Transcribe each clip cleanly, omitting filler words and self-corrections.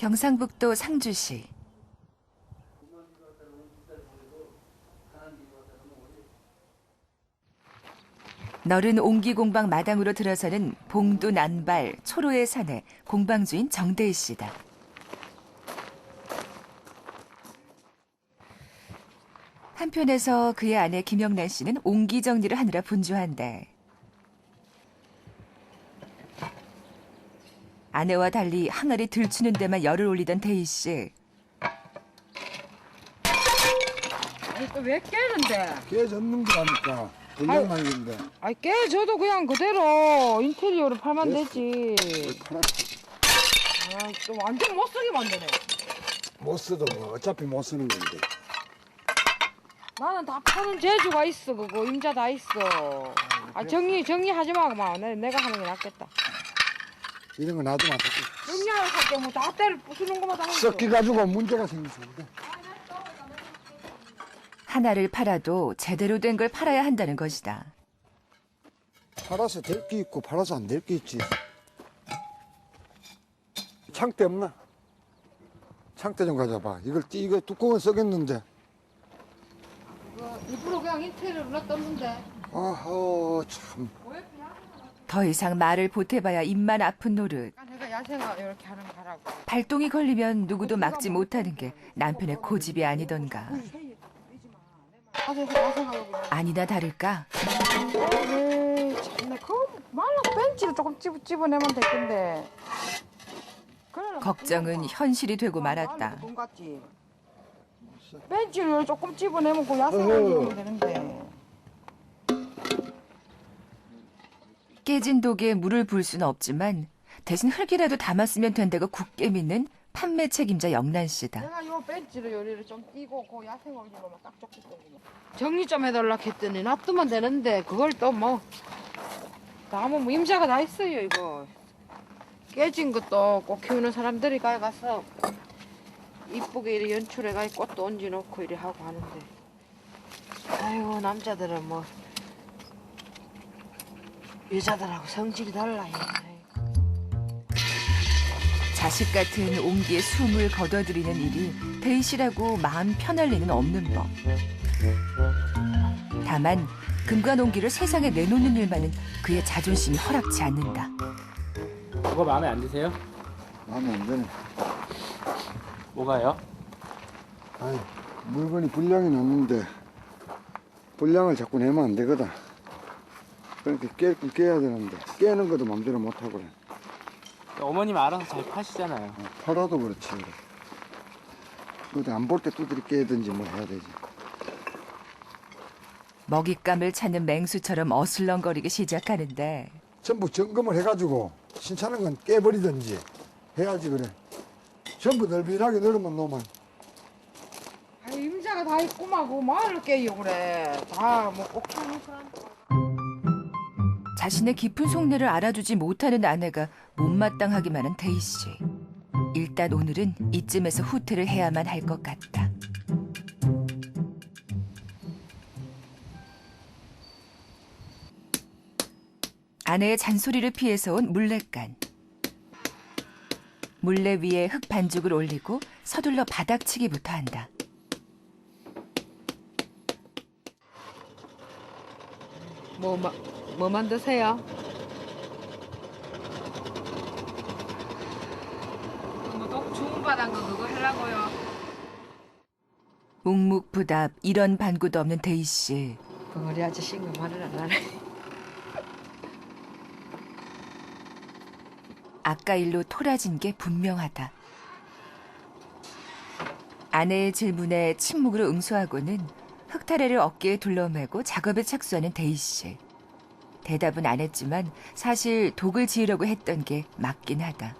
경상북도 상주시. 너른 옹기공방 마당으로 들어서는 봉두 난발 초로의 사내 공방주인 정대희 씨다. 한편에서 그의 아내 김영란 씨는 옹기 정리를 하느라 분주한데 아내와 달리 항아리 들추는 데만 열을 올리던 대희 씨. 왜 깨는데? 깨졌는 거라니까. 불량만인데. 아이 깨져도 그냥 그대로 인테리어로 팔면 되지. 아, 또 완전 못 쓰게 만드네. 못 써도 뭐 어차피 못 쓰는 건데. 나는 다 파는 재주가 있어. 그거 임자 다 있어. 아 정리하지 마. 내가 하는 게 낫겠다. 이런 거 놔두면 안 돼. 정리할 할게 뭐 다 때를 부수는 것만 다 하는 섞여가지고 문제가 생기는데. 하나를 팔아도 제대로 된 걸 팔아야 한다는 것이다. 팔아서 될 게 있고 팔아서 안 될 게 있지. 창대 없나? 창대 좀 가져봐. 이거 뚜껑은 썩였는데. 일부러 그냥 인테리어로 놨었는데. 아허 참. 더 이상 말을 보태봐야 입만 아픈 노릇. 내가 야생화 이렇게 하는 거라고. 발동이 걸리면 누구도 막지 못하는 게 남편의 고집이 아니던가. 아니나 다를까 에이 참나 그 말랑 벤치를 조금 집어내면 될 건데. 걱정은 현실이 되고 말았다. 돈 같지. 벤치를 조금 집어내면 그 야생화 입으면 되는데. 깨진 독에 물을 부을 수는 없지만 대신 흙이라도 담았으면 된다고 굳게 믿는 판매 책임자 영란 씨다. 내가 요 벤치를 요리를 좀 띄고 그 야생화 입으면 딱 좋겠거든요. 정리 좀 해달라 했더니 놔두면 되는데 그걸 또 뭐 나무 뭐 임자가 다 있어요 이거. 깨진 것도 꽃 키우는 사람들이 가서 이쁘게 이렇게 연출해가 꽃도 얹어 놓고 이래 하고 하는데 아이고 남자들은 뭐 여자들하고 성질이 달라. 자식 같은 옹기의 숨을 거둬들이는 일이 대희 씨라고 마음 편할 리는 없는 법. 다만 금관 옹기를 세상에 내놓는 일만은 그의 자존심이 허락치 않는다. 그거 마음에 안 드세요? 마음에 안 드네. 뭐가요? 아이, 물건이 불량이 났는데 불량을 자꾸 내면 안 되거든. 그러니까 깨야 되는데 깨는 것도 맘대로 못하고 그래. 어머님 알아서 잘 파시잖아요. 팔아도 그렇지. 근데 안 볼 때 두드리 깨든지 뭐 해야 되지. 먹잇감을 찾는 맹수처럼 어슬렁거리기 시작하는데 전부 점검을 해가지고 신차는 건 깨버리든지 해야지 그래. 전부 넓이하게 넣으면 놓으면. 아 임자가 다 있구만. 그 말을 깨요 그래. 다 뭐 꼭 키우는 사람. 자신의 깊은 속내를 알아주지 못하는 아내가 못마땅하기만 한 대희 씨. 일단 오늘은 이쯤에서 후퇴를 해야만 할 것 같다. 아내의 잔소리를 피해서 온 물레간. 물레 위에 흙 반죽을 올리고 서둘러 바닥치기부터 한다. 뭐 만드세요? 뭐 주문받은 거 그거 하려고요. 묵묵부답 이런 반구도 없는 대희 씨. 벙어리 아저씨가 말을 안 하네. 아까 일로 토라진 게 분명하다. 아내의 질문에 침묵으로 응수하고는 흙타래를 어깨에 둘러매고 작업에 착수하는 대희 씨. 대답은 안 했지만 사실 독을 지으려고 했던 게 맞긴 하다.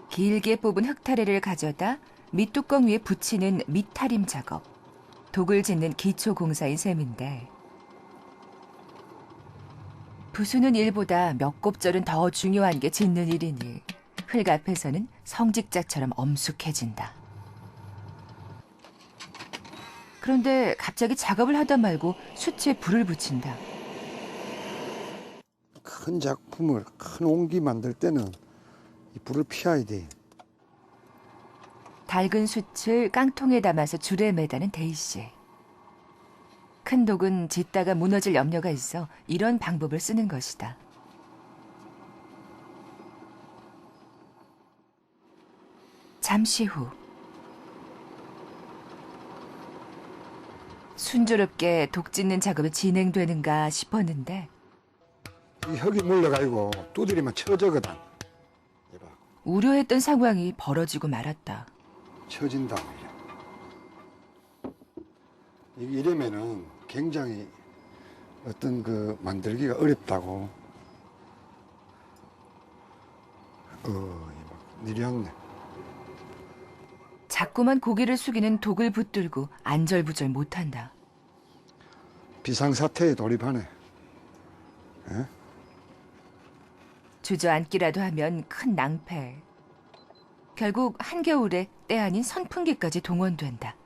길게 뽑은 흙타래를 가져다 밑뚜껑 위에 붙이는 밑타림 작업. 독을 짓는 기초 공사인 셈인데 부수는 일보다 몇 곱절은 더 중요한 게 짓는 일이니 흙 앞에서는 성직자처럼 엄숙해진다. 그런데 갑자기 작업을 하다 말고 수치에 불을 붙인다. 큰 작품을, 큰 옹기 만들 때는 이 불을 피해야 돼. 달근 숯을 깡통에 담아서 줄에 매다는 데이 씨. 큰 독은 짓다가 무너질 염려가 있어 이런 방법을 쓰는 것이다. 잠시 후 순조롭게 독 짓는 작업이 진행되는가 싶었는데 이 흙이 물려가지고 두드리면 쳐져거든. 이봐, 우려했던 상황이 벌어지고 말았다. 쳐진다. 이게 이러면은 굉장히 어떤 그 만들기가 어렵다고. 이봐, 느렸네. 자꾸만 고개를 숙이는 독을 붙들고 안절부절 못한다. 비상사태에 돌입하네. 에? 주저앉기라도 하면 큰 낭패. 결국 한겨울에 때 아닌 선풍기까지 동원된다.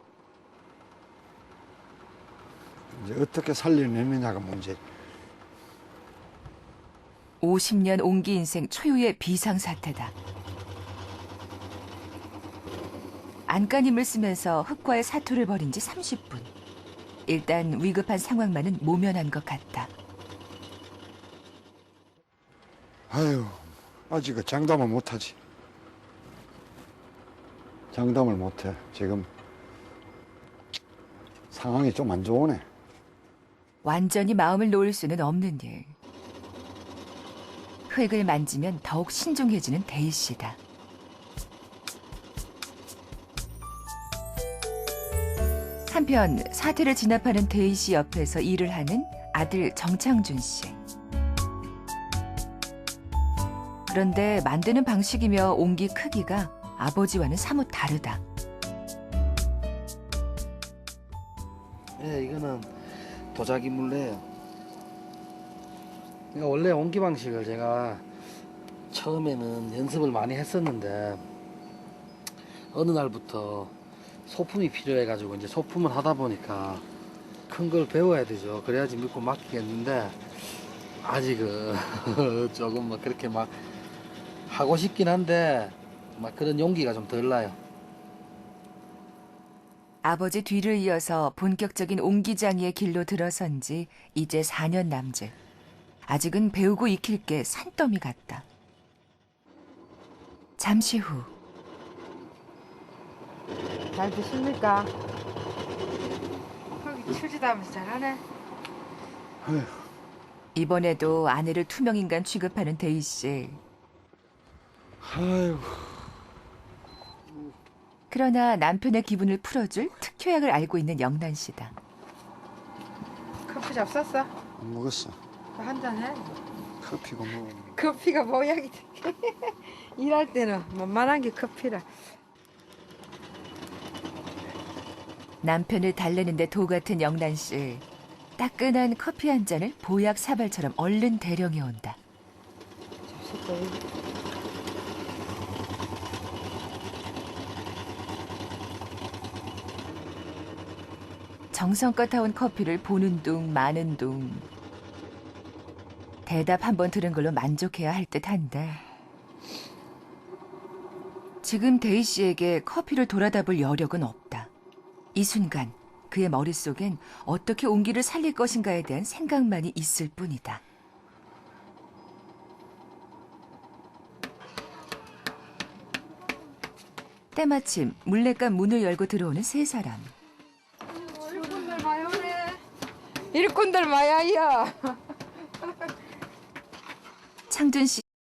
이제 어떻게 살려내느냐가 문제. 50년 옹기 인생 초유의 비상사태다. 안간힘을 쓰면서 흙과의 사투를 벌인 지 30분. 일단 위급한 상황만은 모면한 것 같다. 아유, 아직 장담을 못하지. 장담을 못해. 지금 상황이 좀 안 좋으네. 완전히 마음을 놓을 수는 없는 일. 흙을 만지면 더욱 신중해지는 데이 씨다. 한편 사태를 진압하는 데이 씨 옆에서 일을 하는 아들 정창준 씨. 그런데 만드는 방식이며 옹기 크기가 아버지와는 사뭇 다르다. 예, 이거는 도자기 물레예요. 그러니까 원래 옹기 방식을 제가 처음에는 연습을 많이 했었는데 어느 날부터 소품이 필요해가지고 이제 소품을 하다 보니까 큰 걸 배워야 되죠. 그래야지 믿고 맡기겠는데 아직은 조금 뭐 그렇게 막 하고 싶긴 한데 막 그런 용기가 좀 덜 나요. 아버지 뒤를 이어서 본격적인 옹기장이의 길로 들어선 지 이제 4년 남짓. 아직은 배우고 익힐 게 산더미 같다. 잠시 후 잘 드십니까? 거기 추지도 하면서 잘하네. 아휴, 이번에도 아내를 투명인간 취급하는 데이 씨. 아유, 그러나 남편의 기분을 풀어줄 특효약을 알고 있는 영란 씨다. 커피 잡쌌어? 안 먹었어. 한잔 해. 커피가 뭐. 커피가 모양이 일할 때는 만만한 게 커피라. 남편을 달래는데 도 같은 영란 씨. 따끈한 커피 한 잔을 보약 사발처럼 얼른 대령해 온다. 정성껏 타온 커피를 보는 둥 마는 둥. 대답 한 번 들은 걸로 만족해야 할 듯한데 지금 데이 씨에게 커피를 돌아다 볼 여력은 없다. 이 순간 그의 머릿속엔 어떻게 옹기를 살릴 것인가에 대한 생각만이 있을 뿐이다. 때마침 물레감 문을 열고 들어오는 세 사람. 일꾼들 마요네. 일꾼들 마야야. 창준 씨